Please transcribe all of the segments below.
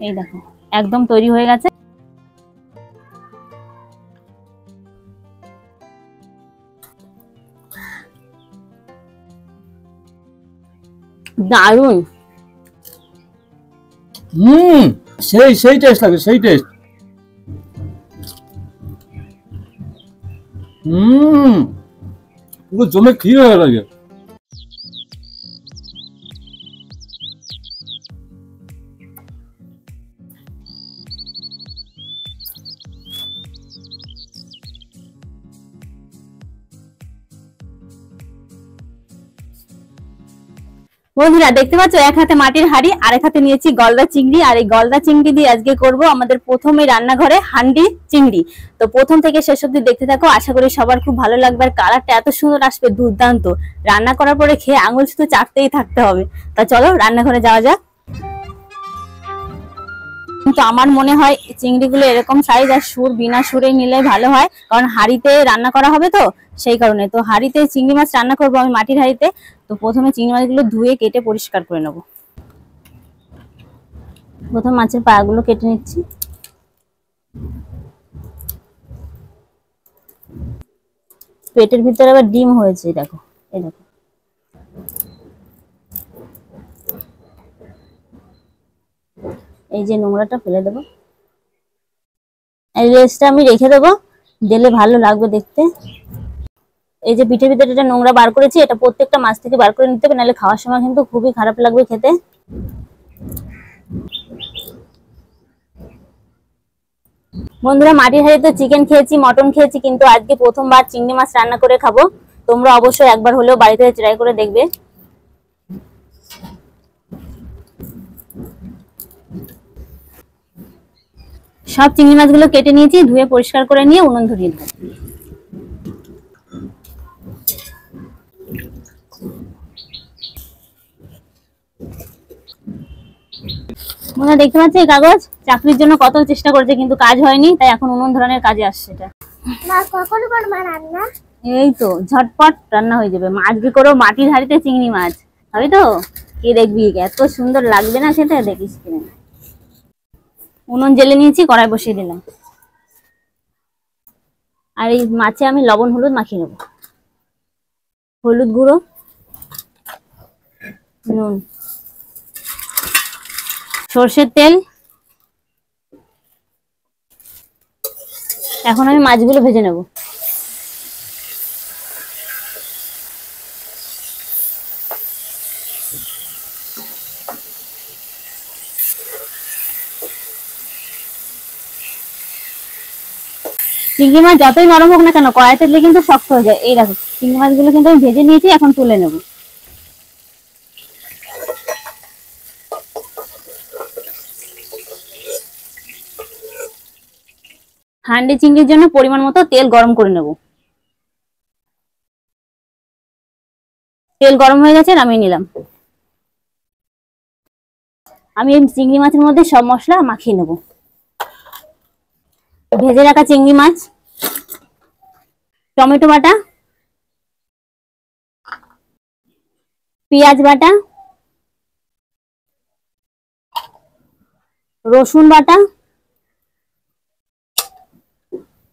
এই দেখো একদম তৈরি হয়ে গেছে। দারুন। সেই টেস্ট লাগে, সেই টেস্ট। পুরো জমে ক্ষীর হয়ে লাগে। বন্ধুরা দেখতে পাচ্ছ এক হাতে মাটির হাঁড়ি আর এক হাতে নিয়েছি গলদা চিংড়ি। আর এই গলদা চিংড়ি দিয়ে আজকে করব আমাদের প্রথম এই রান্নাঘরে হান্ডি চিংড়ি। তো প্রথম থেকে শেষ অবধি দেখতে থাকো, আশা করি সবার খুব ভালো লাগবে। আর কালারটা এত সুন্দর আসবে, দুর্দান্ত। রান্না করার পরে খেয়ে আঙুল শুধু চাটতেই থাকতে হবে। তা চলো রান্নাঘরে যাওয়া যাক। কিন্তু আমার মনে হয় চিংড়িগুলো এরকম সাইজ আর সুর বিনা সুরে নিলে ভালো হয়, কারণ হাঁড়িতে রান্না করা হবে তো সেই কারণে। তো হাঁড়িতে চিংড়ি মাছ রান্না করবো আমি মাটির হাঁড়িতে। তো প্রথমে চিংড়ি মাছগুলো ধুয়ে কেটে পরিষ্কার করে নেব। প্রথম মাছের পাগুলো কেটে নিচ্ছি। পেটের ভিতরে আবার ডিম হয়েছে, দেখো এই দেখো। এই যে নোংরাটা ফেলে দেবো, এই লেজটা আমি রেখে দেবো, দিলে ভালো লাগবে দেখতে। এই যে পিঠের ভিতরে এটা নোংরা বার করেছি, এটা প্রত্যেকটা মাছ থেকে বার করে নিতে হবে, নাহলে খাওয়ার সময় কিন্তু খুবই খারাপ লাগবে খেতে। বন্ধুরা মাটির হাঁড়িতে চিকেন খেয়েছি, মটন খেয়েছি, কিন্তু আজকে প্রথমবার চিংড়ি মাছ রান্না করে খাবো। তোমরা অবশ্যই একবার হলেও বাড়িতে ট্রাই করে দেখবে। সব চিংড়ি মাছগুলো কেটে নিয়েছি, ধুয়ে পরিষ্কার করে নিয়ে উনুন ধরিয়ে দেবো। মনে দেখতে পাচ্ছি এই কাগজ চাকরির জন্য কত চেষ্টা করেছে, কিন্তু কাজ হয়নি, তাই এখন উনুন ধরানোর কাজে আসছে। এটা এই তো ঝটপট রান্না হয়ে যাবে। আজকে করো মাটির হাঁড়িতে চিংড়ি মাছ, হবে তো? কে দেখবি এত সুন্দর লাগবে না সেটা, দেখিস কিনা। উনুন জ্বেলে নিয়েছি, কড়াই বসিয়ে দিলাম। আর এই মাছে আমি লবণ হলুদ মাখিয়ে নেব। হলুদ গুঁড়ো, নুন, সর্ষের তেল। এখন আমি মাছগুলো ভেজে নেব। চিংড়ি মাছ যতই নরম হোক না কেন, কড়াইতে দিলে কিন্তু শক্ত হয়ে যায়। এই দেখো চিংড়ি মাছগুলো কিন্তু আমি ভেজে নিয়েছি, এখন তুলে নেব। হান্ডি চিংড়ির জন্য পরিমাণ মতো তেল গরম করে নেব। তেল গরম হয়ে গেছে, নামিয়ে নিলাম। আমি এই চিংড়ি মাছের মধ্যে সব মশলা মাখিয়ে নেব। ভেজে রাখা চিংড়ি মাছ, টমেটো বাটা, পেঁয়াজ বাটা, রসুন বাটা,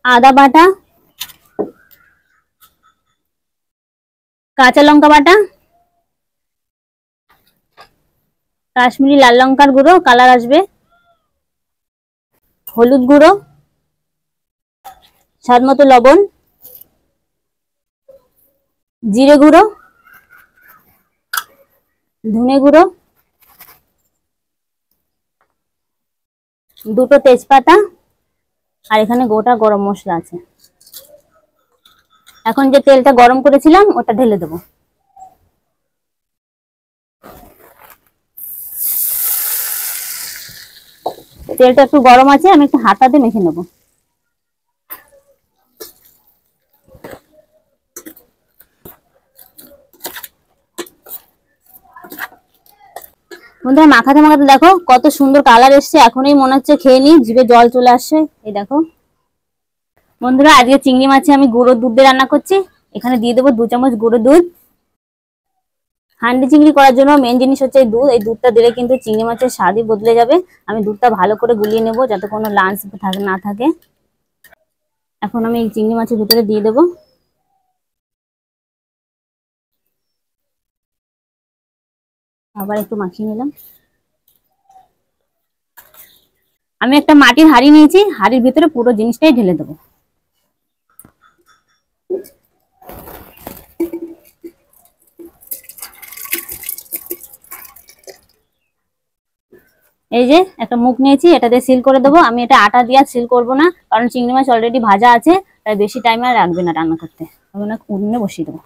আদা বাটা, কাঁচা লঙ্কা বাটা, কাশ্মীরি লাল লঙ্কার গুঁড়ো কালার আসবে, হলুদ গুঁড়ো, স্বাদ মতো লবণ, জিরে গুঁড়ো, ধনে গুঁড়ো, দুটো তেজপাতা, আর এখানে গোটা গরম মশলা আছে। এখন যে তেলটা গরম করেছিলাম ওটা ঢেলে দেবো। তেলটা একটু গরম আছে, আমি একটু হাতাতে মেখে নেব। বন্ধুরা মাখাতে মাখাতে দেখো কত সুন্দর কালার এসছে, এখনই মনে হচ্ছে খেয়ে নি, জিভে জল চলে আসছে। এই দেখো বন্ধুরা, আজকে চিংড়ি মাছে আমি গুঁড়ো দুধ দিয়ে রান্না করছি। এখানে দিয়ে দেবো 2 চামচ গুঁড়ো দুধ। হান্ডি চিংড়ি করার জন্য মেন জিনিস হচ্ছে এই দুধ। এই দুধটা দিলে কিন্তু চিংড়ি মাছের স্বাদই বদলে যাবে। আমি দুধটা ভালো করে গুলিয়ে নেবো যাতে কোনো লাঞ্চ না থাকে। এখন আমি এই চিংড়ি মাছের ভিতরে দিয়ে দেবো। আবার একটু মাখিয়ে নিলাম। আমি একটা মাটির হাঁড়ি নিয়েছি, হাঁড়ির ভিতরে পুরো জিনিসটাই ঢেলে দেবো। এই যে একটা মুখ নিয়েছি, এটা দিয়ে সিল করে দেবো। আমি এটা আটা দিয়ে সিল করবো না, কারণ চিংড়ি মাছ অলরেডি ভাজা আছে, তাই বেশি টাইম আর রাখবে না রান্না করতে। আমি না উনুনে বসিয়ে দেবো।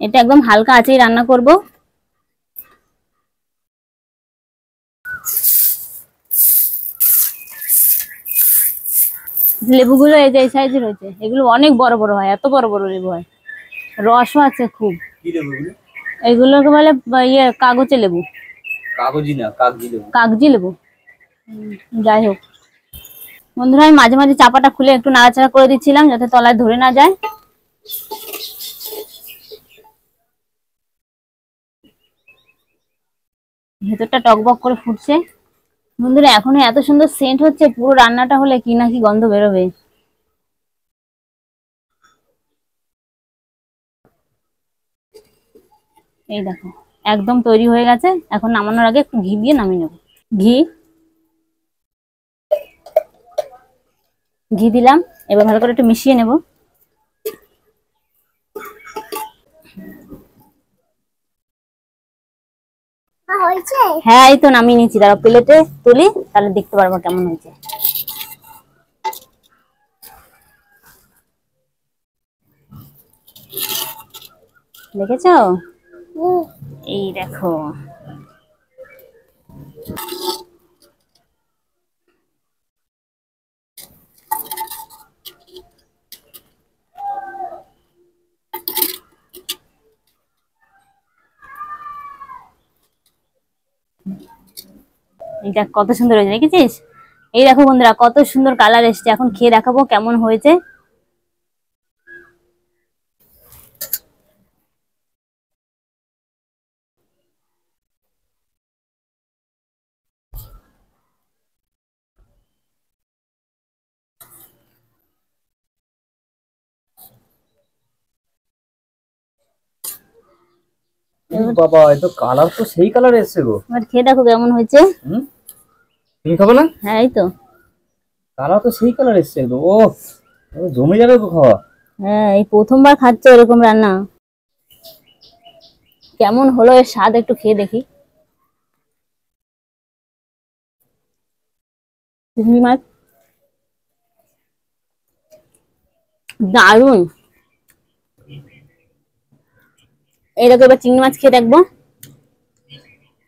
এটা একদম হালকা আঁচেই রান্না করব। লেবুগুলো এই যে এই সাইজের হয়েছে, এগুলো অনেক বড় বড় হয়, এত বড় বড় লেবু হয়, রসও আছে খুব। এগুলোকে বলে কাগজে লেবু। কাগজি না, কাগজি লেবু। কাগজি লেবু। যাই হোক বন্ধুরা, আমি মাঝে মাঝে চাপাটা খুলে একটু নাড়াচাড়া করে দিচ্ছিলাম যাতে তলায় ধরে না যায়। ভেতরটা টকবক করে ফুটছে। বন্ধুরা এখনো এত সুন্দর সেন্ট হচ্ছে, পুরো রান্নাটা হলে কি না কি গন্ধ বেরোবে। এই দেখো একদম তৈরি হয়ে গেছে। এখন নামানোর আগে একটু ঘি দিয়ে নামিয়ে নেব। ঘি ঘি দিলাম, এবার ভালো করে একটু মিশিয়ে নেব। হ্যাঁ এই তো নামিয়ে নিচ্ছি, তারা প্লেটে তুলি তাহলে দেখতে পারবো কেমন হয়েছে। দেখেছো? এই দেখো এটা কত সুন্দর হয়েছে, দেখেছিস? এই দেখো বন্ধুরা কত সুন্দর কালার এসছে। এখন খেয়ে দেখাবো কেমন হয়েছে। বাবা, এ তো কালার তো সেই কালার এসছে গো। এবার খেয়ে দেখো কেমন হয়েছে। তুমি খাবে না? হ্যাঁ এই তো কালার তো সেই কালার এসছে একদম। ও জমে যাবে গো খাওয়া। হ্যাঁ, এই প্রথমবার খাচ্ছে এরকম রান্না। কেমন হলো এর স্বাদ একটু খেয়ে দেখি। চিংড়ি মাছ দারুন। এইরকম এবার চিংড়ি মাছ খেয়ে দেখবো।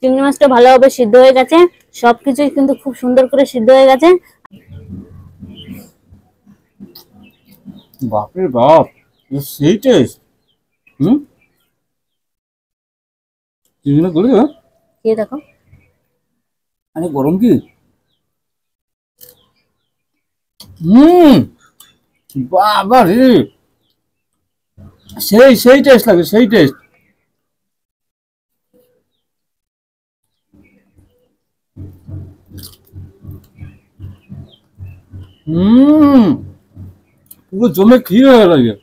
চিংড়ি মাছটা ভালোভাবে সিদ্ধ হয়ে গেছে, সবকিছুই কিন্তু খুব সুন্দর করে সিদ্ধ হয়ে গেছে। বাপরে বাপ, সেই টেস্ট। চিংড়িটা গলে গেল। খেয়ে দেখো। আরে গরম কি? হুম, বাবা রে, সেই সেই টেস্ট লাগে, সেই টেস্ট। পুরো জমে ক্ষীর হয়ে লাগে।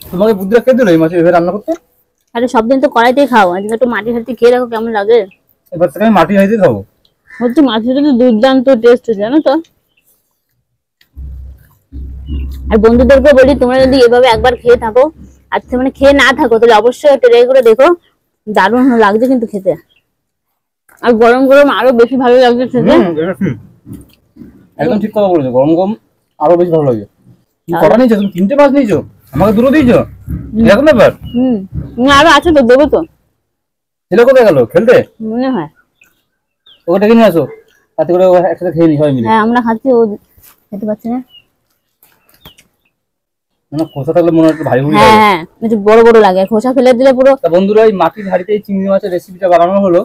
তোমাকে বুদ্ধি কে দিল এই মাছ এভাবে রান্না করতে? আরে সবদিন তো কড়াইতেই খাও, আজকে একটু মাটির হাতে খেয়ে দেখো কেমন লাগে। এবার থেকে আমি মাটি হাইতে খাবো। হচ্ছে মাছের তো দুর্দান্ত টেস্ট, জানো তো। আর বন্ধুদেরকে বলি, তোমরা যদি এভাবে একবার খেয়ে থাকো, আজকে মানে খেয়ে না থাকো, তাহলে অবশ্যই ট্রাই করে দেখো। দারুণ লাগছে কিন্তু খেতে, আর গরম গরম আরো বেশি ভালো লাগছে খেতে। একদম ঠিক কথা বলেছো, গরম গরম আরো বেশি ভালো লাগে। কি করা নিয়েছো তুমি? 3টে মাছ নিয়েছো, আমাকে দুটো দিয়েছো, এরকম ব্যাপার? আরো আছে তো, দেবো তো। ছেলে কোথায় গেল খেলতে? মনে হয় ওকে ডেকে নিয়ে আসো, তাতে করে একসাথে খেয়ে নি সবাই মিলে। হ্যাঁ আমরা খাচ্ছি, ও খেতে পারছি না। মানে খোসা থাকলে মনে হচ্ছে ভারী ভারী হ্যাঁ লাগে। হ্যাঁ একটু বড় বড় লাগে, খোসা ফেলে দিলে পুরো। তা বন্ধুরা, এই মাটির হাঁড়িতে এই চিংড়ি মাছের রেসিপিটা বানানো হলো,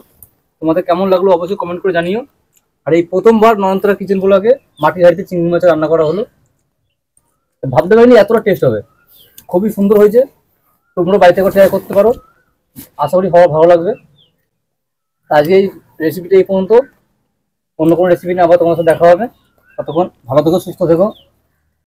তোমাদের কেমন লাগলো অবশ্যই কমেন্ট করে জানিও। আর এই প্রথমবার নয়নতারা কিচেন ব্লগে মাটির হাঁড়িতে চিংড়ি মাছের রান্না করা হলো, ভাবতে পারিনি এতটা টেস্ট হবে। খুবই সুন্দর হয়েছে, তোমরা বাড়িতে করে ট্রাই করতে পারো, আশা করি খাওয়া ভালো লাগবে। আজকে এই রেসিপিটা এই পর্যন্ত, অন্য কোনো রেসিপি নিয়ে আবার তোমার সাথে দেখা হবে। ততক্ষণ ভালো থেকো, সুস্থ থেকো।